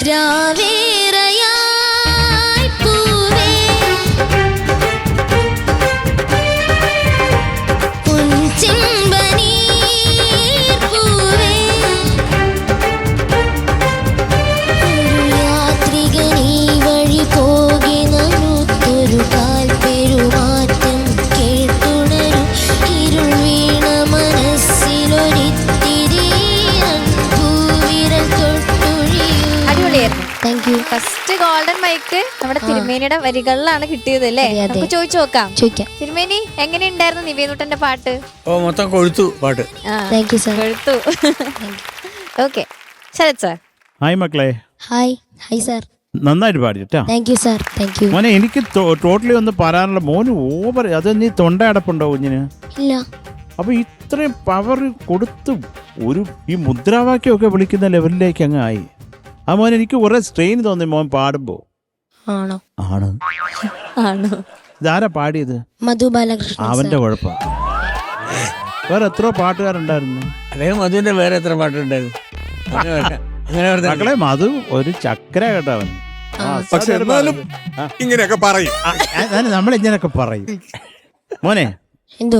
രാവേറയായി പൂവേ പൊൻചെമ്പനീർ പൂവേ ഒരു യാത്രികൻ ഈ വഴി പോകെ നനുത്തൊരു കാൽ പെരുമാറ്റം കേട്ടുണരും ഇരുൾ വീണ മനസ്സിലൊരിത്തിരി പൂവിരൽ തൊട്ടൊഴിയൂ. അടിപൊളിയായിരുന്നു. Thank you. First golden mic നമ്മുടെ തിരുമേനിയുടെ വരികളിലാണ് കിട്ടിയത് അല്ലേ? അതെ, അതെ. നമുക്ക് ചോദിച്ചു നോക്കാം. ചോദിക്കാം. തിരുമേനി എങ്ങനെയുണ്ടായിരുന്നു നിവേദുട്ടന്റെ പാട്ട്? ഓ മൊത്തം കൊഴുത്തു പാട്ട്. Thank you sir. എടുത്തു. Okay Sharath sir. ഹായ് മക്കളെ, ഹായ് ഹായ് സർ. നന്നായിട്ട് പാടി കേട്ടോ thank you sir. Thank you. മോനെ. എനിക്ക് ടോട്ടലി ഒന്ന് പറയാനുള്ള മോന് ഓവർ. അത് നീ തൊണ്ട അടപ്പുണ്ടോ കുഞ്ഞിന്? ഇല്ല. അപ്പൊ ഇത്രയും പവർ കൊടുത്തു ഒരു ഈ മുദ്രാവാക്യമൊക്കെ വിളിക്കുന്ന ലെവലിലേക്ക് അങ്ങ് ആയി. ആ മോൻ എനിക്ക് കുറെ സ്ട്രെയിൻ തോന്നി മോൻ പാടുമ്പോ. ആണോ? ആണ്. ആണോ? ഇതാരാ പാടിയത്? മധു ബാലകൃഷ്ണൻ. അവന്റെ കുഴപ്പം. വേറെ എത്രയോ പാട്ടുകാരുണ്ടായിരുന്നു. അല്ലെങ്കിൽ മധുവിന്റെ വേറെ എത്ര പാട്ടുണ്ടായിരുന്നു? മക്കളെ മധു ഒരു ചക്ര കേട്ടോ അവൻ. പക്ഷെ എന്നാലും ഇങ്ങനെയൊക്കെ പറയും. നമ്മളിങ്ങനെയൊക്കെ പറയും മോനെ. എന്തോ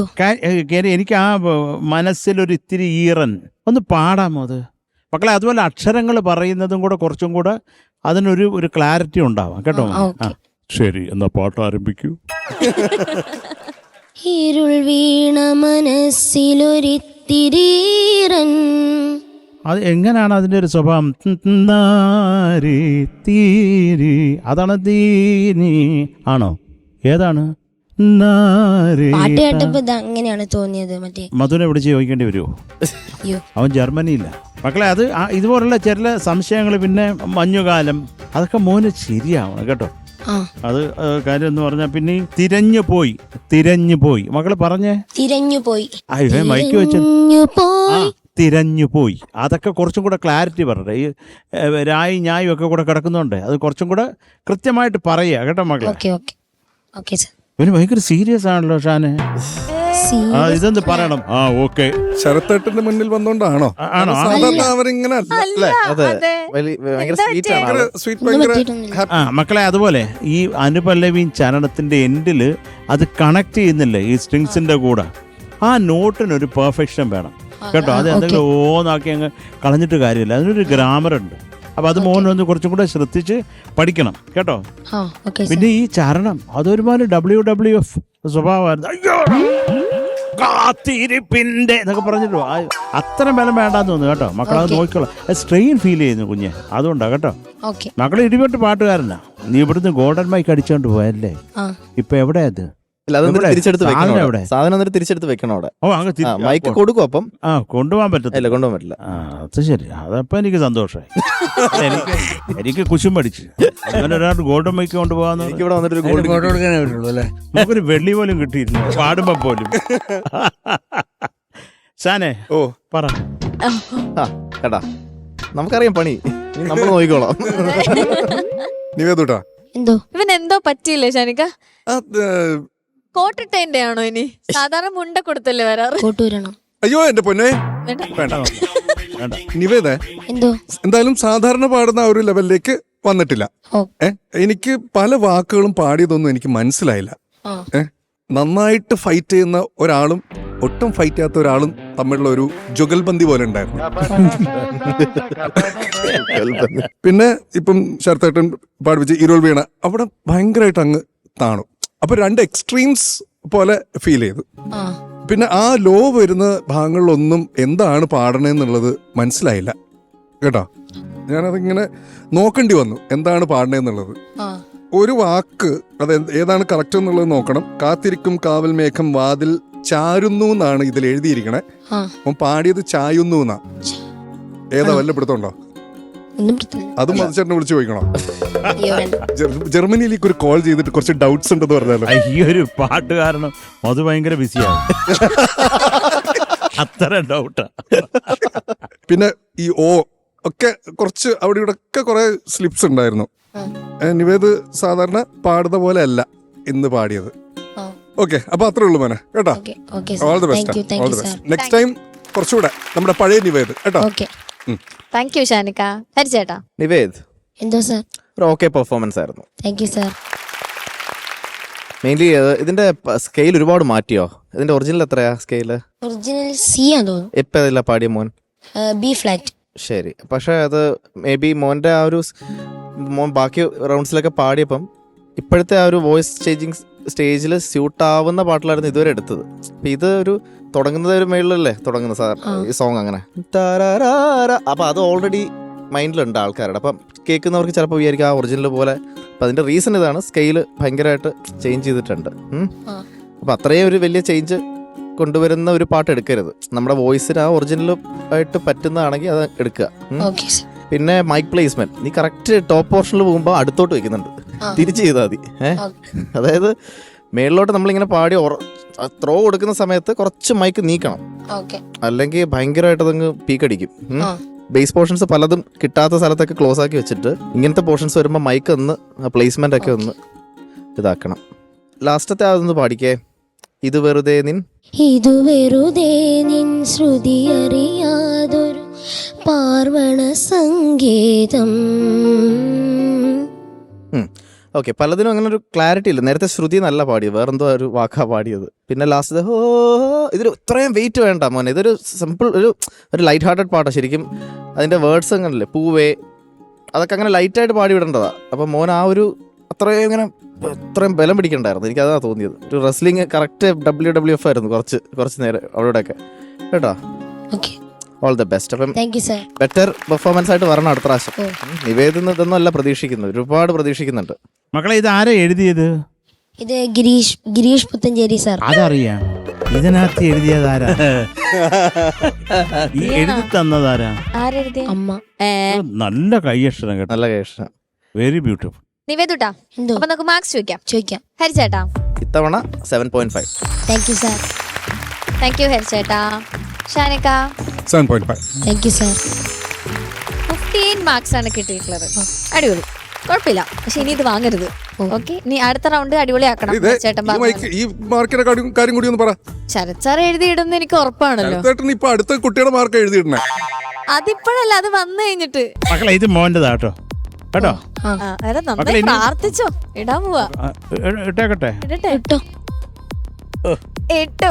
എനിക്ക് ആ മനസ്സിലൊരു ഇത്തിരി ഈറൻ ഒന്ന് പാടാമോ അത് മക്കളെ? അതുപോലെ അക്ഷരങ്ങൾ പറയുന്നതും കൂടെ കുറച്ചും കൂടെ അതിനൊരു ക്ലാരിറ്റി ഉണ്ടാവാം കേട്ടോ. ശരി, എന്നാ പാട്ട് ആരംഭിക്കൂ. ഇരുൾ വീണ മനസ്സിലൊരിത്തിരീറൻ. അത് എങ്ങനെയാണ് അതിൻ്റെ ഒരു സ്വഭാവം? തീരി അതാണ് തീനി ആണോ? ഏതാണ്? പാട്ട് കേട്ടപ്പോ ഇത് അങ്ങനെയാണ് തോന്നിയത്. മറ്റേ മധുവിനെ വിളിച്ച് ചോദിക്കേണ്ടി വരുമോ? അവൻ ജർമ്മനിയില്ല മക്കളെ. അത് ഇതുപോലുള്ള ചില സംശയങ്ങൾ, പിന്നെ മഞ്ഞുകാലം, അതൊക്കെ മോന് ശരിയാവണം കേട്ടോ. അത് കാര്യം എന്ന് പറഞ്ഞാൽ പിന്നെ തിരഞ്ഞു പോയി മക്കള് പറഞ്ഞേ. തിരഞ്ഞു പോയി. മൈക്ക് വെച്ച് തിരഞ്ഞു പോയി. അതൊക്കെ കുറച്ചും കൂടെ ക്ലാരിറ്റി പറഞ്ഞേ. ഈ രായും ഞായും ഒക്കെ കൂടെ കിടക്കുന്നുണ്ട്. അത് കുറച്ചും കൂടെ കൃത്യമായിട്ട് പറയുക കേട്ടോ മക്കളെ. ഇവന് ഭയങ്കര സീരിയസ് ആണല്ലോ ഷാനെ. ഇതെന്ത് പറയണം? ഓക്കെ. ശരത്തേട്ടന്റെ മുന്നിൽ വന്നോണ്ടാണോ? സാധാരണ അവരിങ്ങനെ മക്കളെ. അതുപോലെ ഈ അനുപല്ലവിയും ചരണത്തിന്റെ എൻഡില് അത് കണക്ട് ചെയ്യുന്നില്ലേ ഈ സ്ട്രിങ്സിന്റെ കൂടെ? ആ നോട്ടിനൊരു പെർഫെക്ഷൻ വേണം കേട്ടോ. അത് എന്തെങ്കിലും ഓന്നാക്കി അങ്ങ് കളഞ്ഞിട്ട് കാര്യമില്ല. അതിനൊരു ഗ്രാമർ ഉണ്ട്. അപ്പൊ അത് മോനൊന്ന് കുറച്ചും കൂടെ ശ്രദ്ധിച്ച് പഠിക്കണം കേട്ടോ. പിന്നെ ഈ ചരണം അതൊരുമാതിരി WWF സ്വഭാവമായിരുന്നു. അയ്യോ കാത്തിരിപ്പിന്റെ എന്നൊക്കെ പറഞ്ഞിട്ടോ അത്ര ബലം വേണ്ടാന്ന് തോന്നുന്നു കേട്ടോ. മക്കളത് നോക്കിക്കോളാം. സ്ട്രെയിൻ ഫീൽ ചെയ്യുന്നു കുഞ്ഞ്. അതുകൊണ്ടാ കേട്ടോ. മക്കളെ ഇടിപെട്ട് പാട്ടുകാരനാ. നീ ഇവിടുന്ന് ഗോൾഡൻ മൈക്ക് അടിച്ചോണ്ട് പോയല്ലേ? ഇപ്പൊ എവിടെയാ അത്? തിരിച്ചെടുത്ത് വെക്കണം അവിടെ. മൈക്ക് കൊടുക്കും. അപ്പം കൊണ്ടുപോകാൻ പറ്റത്തില്ല. കൊണ്ടുപോകാൻ പറ്റില്ല. അത് ശരി. അതപ്പോ എനിക്ക് സന്തോഷമായി. എനിക്ക് കുശും പഠിച്ചു. അങ്ങനെ ഒരാൾ ഗോൾഡൻ മൈക്ക് കൊണ്ടുപോകാന്ന് ഇവിടെ വന്നിട്ട് നമുക്കൊരു വെള്ളി പോലും കിട്ടിയിരുന്നു പാടുമ്പോ പോലും. ഷാനെ പറ. കേട്ടാ നമുക്കറിയാം പണി, നമ്മൾ നോക്കിക്കോളാം. നിവേദൂട്ടാ ഇവൻ എന്തോ പറ്റിയില്ലേ ഷാനിക്ക? കോട്ടിട്ടേന്റെ ആണോ ഇനി? സാധാരണ മുണ്ട കൊടുത്തല്ലേ വരാറ്. അയ്യോ എന്റെ പൊന്നെ വേണ്ട. നിവേദ എന്തായാലും സാധാരണ പാടുന്ന ആ ഒരു ലെവലിലേക്ക് വന്നിട്ടില്ല. എനിക്ക് പല വാക്കുകളും പാടിയതൊന്നും എനിക്ക് മനസ്സിലായില്ല. നന്നായിട്ട് ഫൈറ്റ് ചെയ്യുന്ന ഒരാളും ഒട്ടും ഫൈറ്റ് ചെയ്യാത്ത ഒരാളും തമ്മിലുള്ള ഒരു ജുഗൽബന്ദി പോലെ ഉണ്ടായിരുന്നു. പിന്നെ ഇപ്പം ശരത്തേട്ടൻ പാടിപ്പിച്ച് ഇരുൾ വീണ അവിടെ ഭയങ്കരമായിട്ട് അങ്ങ് താണു. അപ്പൊ രണ്ട് എക്സ്ട്രീംസ് പോലെ ഫീൽ ചെയ്തു. പിന്നെ ആ ലോ വരുന്ന ഭാഗങ്ങളിലൊന്നും എന്താണ് പാടണേന്നുള്ളത് മനസ്സിലായില്ല കേട്ടോ. ഞാനതിങ്ങനെ നോക്കേണ്ടി വന്നു എന്താണ് പാടണേന്നുള്ളത്. ഒരു വാക്ക് അത് ഏതാണ് കറക്റ്റ് എന്നുള്ളത് നോക്കണം. കാത്തിരിക്കും കാവൽ മേഘം വാതിൽ ചാരുന്നു എന്നാണ് ഇതിൽ എഴുതിയിരിക്കണേ. അപ്പം പാടിയത് ചായുന്നു എന്നാ. ഏതാ വല്ല പിടുത്തമുണ്ടോ? അതും മധുചേട്ടനെ വിളിച്ചു ചോദിക്കണോ? ജർമ്മനിയിലേക്ക് ഒരു കോൾ ചെയ്തിട്ട് കുറച്ച് ഡൗട്ട്സ് ഉണ്ടെന്ന് പറഞ്ഞാലോ? ഈ ഒരു പാട്ട് കാരണം അത് ഭയങ്കര ബിസിയാണ്. അത്ര ഡൗട്ടാ. പിന്നെ ഈ ഒക്കെ കുറച്ച് അവിടെ ഇവിടെ ഒക്കെ കുറെ സ്ലിപ്സ് ഉണ്ടായിരുന്നു. നിവേദ് സാധാരണ പാടുന്ന പോലെ അല്ല ഇന്ന് പാടിയത്. ഓക്കെ, അപ്പൊ അത്രേ ഉള്ളൂ മോനെ കേട്ടോ. All the best. Next time കുറച്ചുകൂടെ നമ്മുടെ പഴയ നിവേദ് കേട്ടോ. താങ്ക് യു ഷാനിക്ക. ഹരിച്ചേട്ടാ നിവേദ് എന്തോ സാർ? ഒരു ഓക്കെ പെർഫോമൻസ് ആയിരുന്നു. Thank you sir. മെയിൻലി ഇതിന്റെ സ്കെയിൽ ഒരുപാട് മാറ്റിയോ? ഇതിന്റെ ഒറിജിനൽ എത്രയാ സ്കെയില്? ഒറിജിനൽ സി ആണെന്ന് തോന്നുന്നു. ഇപ്പൊ ഏതിലാ പാടിയ മോൻ? B flat. ശരി, പക്ഷെ അത് മേ ബി മോന്റെ ആ ഒരു മോൻ ബാക്കി റൗണ്ട്സിലൊക്കെ പാടിയപ്പം ഇപ്പോഴത്തെ ആ ഒരു വോയിസ് ചേഞ്ചിങ് സ്റ്റേജിൽ സ്യൂട്ട് ആവുന്ന പാട്ടിലായിരുന്നു ഇതുവരെ എടുത്തത്. അപ്പൊ ഇത് ഒരു തുടങ്ങുന്നത് ഒരു മേളിലല്ലേ തുടങ്ങുന്ന സാർ ഈ സോങ് അങ്ങനെ. അപ്പൊ അത് ഓൾറെഡി മൈൻഡിലുണ്ട് ആൾക്കാരുടെ. അപ്പം കേൾക്കുന്നവർക്ക് ചിലപ്പോൾ വിചാരിക്കും ആ ഒറിജിനൽ പോലെ. അപ്പം അതിന്റെ റീസൺ ഇതാണ്, സ്കെയില് ഭയങ്കരമായിട്ട് ചേഞ്ച് ചെയ്തിട്ടുണ്ട്. അപ്പം അത്രയും ഒരു വലിയ ചേഞ്ച് കൊണ്ടുവരുന്ന ഒരു പാട്ട് എടുക്കരുത്. നമ്മുടെ വോയിസിന് ആ ഒറിജിനൽ ആയിട്ട് പറ്റുന്നതാണെങ്കിൽ അത് എടുക്കുക. പിന്നെ മൈക്ക് പ്ലേസ്മെന്റ് നീ കറക്റ്റ് ടോപ്പ് പോർഷനിൽ പോകുമ്പോൾ അടുത്തോട്ട് വെക്കുന്നുണ്ട്, തിരിച്ച് ചെയ്താൽ മതി. അതായത് മേളിലോട്ട് നമ്മളിങ്ങനെ പാടി ത്രോ കൊടുക്കുന്ന സമയത്ത് കുറച്ച് മൈക്ക് നീക്കണം, അല്ലെങ്കിൽ ഭയങ്കരമായിട്ട് അതങ്ങ് പീക്കടിക്കും. ബേസ് പോർഷൻസ് പലതും കിട്ടാത്ത സ്ഥലത്തൊക്കെ ക്ലോസ് ആക്കി വെച്ചിട്ട് ഇങ്ങനത്തെ പോർഷൻസ് വരുമ്പോൾ മൈക്ക് ഒന്ന് പ്ലേസ്മെന്റ് ഒക്കെ ഒന്ന് ഇതാക്കണം. ലാസ്റ്റത്തെ അതൊന്ന് പാടിക്കേ. ഇത് വെറുതെ നിൻ ശ്രുതി അറിയാതൊരു പാർവണ സംഗീതം. ഓക്കെ, പലതിനും അങ്ങനെ ഒരു ക്ലാരിറ്റി ഇല്ല. നേരത്തെ ശ്രുതി നല്ല പാടിയത്, വേറെന്തോ ഒരു വാക്കാ പാടിയത്. പിന്നെ ലാസ്റ്റ് ഇതിൽ ഇത്രയും വെയിറ്റ് വേണ്ട മോനെ. ഇതൊരു സിമ്പിൾ ഒരു ലൈറ്റ് ഹാർട്ടഡ് പാട്ടാണ് ശരിക്കും. അതിൻ്റെ വേർഡ്സ് അങ്ങനല്ലേ, പൂവേ, അതൊക്കെ അങ്ങനെ ലൈറ്റായിട്ട് പാടി വിടേണ്ടതാ. അപ്പം മോൻ ആ ഒരു അത്രയും ബലം പിടിക്കണ്ടായിരുന്നു. എനിക്കതാ തോന്നിയത്. ഒരു റെസ്ലിംഗ് കറക്റ്റ് WWF ആയിരുന്നു കുറച്ച് നേരം അവിടെയൊക്കെ കേട്ടോ. All the best. അപ്പം ബെറ്റർ പെർഫോമൻസ് ആയിട്ട് വരണം അടുത്ത പ്രാവശ്യം. നിവേദന ഇതൊന്നും അല്ല പ്രതീക്ഷിക്കുന്നത്, ഒരുപാട് പ്രതീക്ഷിക്കുന്നുണ്ട്. മക്കളെ ഇത് ആരാ എഴുതിയത്? ഇത് ഗിരീഷ് പുത്തഞ്ചേരി സാർ. അതറിയാം. ഇതിനകത്ത് എഴുതിയതാരാ? ഈ എഴുതി തന്നതാരാ? അമ്മ. നല്ല കൈയക്ഷരം കേട്ടോ, നല്ല കൈയക്ഷരം, വെരി ബ്യൂട്ടിഫുൾ. നിവേദുട്ടാ, അപ്പൊ നമുക്ക് മാർക്സ് ചോദിക്കാം. ഹരിച്ചേട്ടാ ഇത്തവണ 7.5. Thank you sir. Thank you ഹരിച്ചേട്ടാ. ഷാനിക്ക 7.5. Thank you sir. 15 മാർക്സ് ആണ് കിട്ടിയിട്ടുള്ളത്. അടിപൊളി, കുഴപ്പമില്ല. പക്ഷെ ഇനി ഇത് വാങ്ങരുത്. ഓക്കെ, ഇനി അടുത്ത റൗണ്ട് അടിപൊളിയാക്കണം. ചേട്ടൻ ഈ മാർക്കിന്റെ കാര്യം കൂടി ഒന്ന് പറ. ശരത് സാർ എഴുതിയിടുന്ന എനിക്ക് ഉറപ്പാണല്ലോ. ഇപ്പൊ അടുത്ത കുട്ടിയുടെ മാർക്ക് എഴുതിയിടണേ. അതിപ്പോഴല്ല, അത് വന്നു കഴിഞ്ഞിട്ട്. മക്കളെ ഇത് മോൻ്റെതാ കേട്ടോ. കേട്ടോ, നന്നായി പ്രാർത്ഥിച്ചോ. ഇടാൻ പോവാ. ഇട്ടേക്കട്ടെ. ഇട്ടോ.